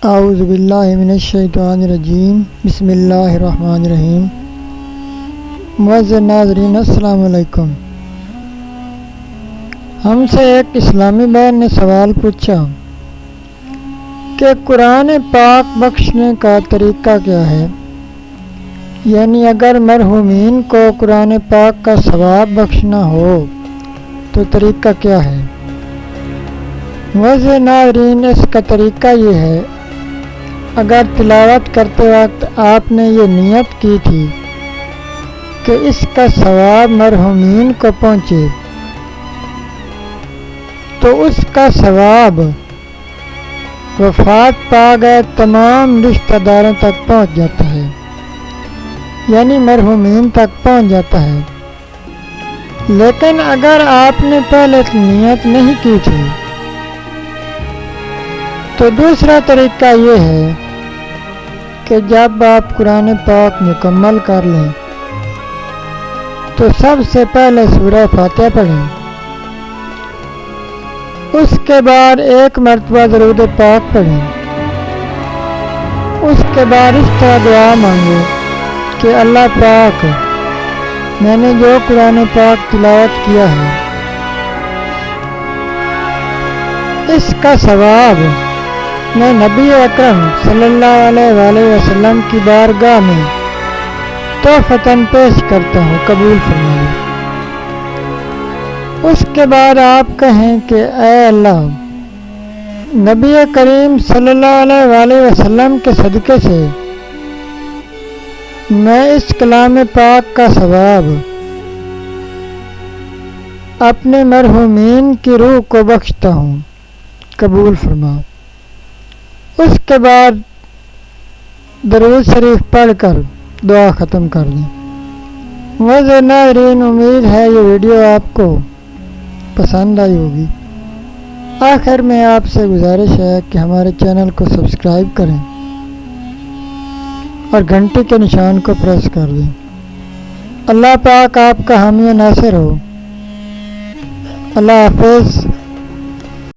اعوذ باللہ من الشیطان الرجیم بسم اللہ الرحمن الرحیم۔ معزز ناظرین السلام علیکم۔ ہم سے ایک اسلامی بہن نے سوال پوچھا کہ قرآن پاک بخشنے کا طریقہ کیا ہے، یعنی اگر مرحومین کو قرآن پاک کا ثواب بخشنا ہو تو طریقہ کیا ہے؟ معزز ناظرین، اس کا طریقہ یہ ہے، اگر تلاوت کرتے وقت آپ نے یہ نیت کی تھی کہ اس کا ثواب مرحومین کو پہنچے تو اس کا ثواب وفات پا گئے تمام رشتہ داروں تک پہنچ جاتا ہے، یعنی مرحومین تک پہنچ جاتا ہے۔ لیکن اگر آپ نے پہلے نیت نہیں کی تھی تو دوسرا طریقہ یہ ہے کہ جب آپ قرآن پاک مکمل کر لیں تو سب سے پہلے سورہ فاتحہ پڑھیں، اس کے بعد ایک مرتبہ درود پاک پڑھیں، اس کے بعد اس طرح دعا مانگیں کہ اللہ پاک، میں نے جو قرآن پاک تلاوت کیا ہے اس کا ثواب میں نبی اکرم صلی اللہ علیہ وآلہ وسلم کی بارگاہ میں تحفتاً پیش کرتا ہوں، قبول فرمائے۔ اس کے بعد آپ کہیں کہ اے اللہ، نبی کریم صلی اللہ علیہ وآلہ وسلم کے صدقے سے میں اس کلام پاک کا ثواب اپنے مرحومین کی روح کو بخشتا ہوں، قبول فرما۔ اس کے بعد درود شریف پڑھ کر دعا ختم کر دیں۔ معزز ناظرین، امید ہے یہ ویڈیو آپ کو پسند آئی ہوگی۔ آخر میں آپ سے گزارش ہے کہ ہمارے چینل کو سبسکرائب کریں اور گھنٹی کے نشان کو پریس کر دیں۔ اللہ پاک آپ کا حامی و ناصر ہو۔ اللہ حافظ۔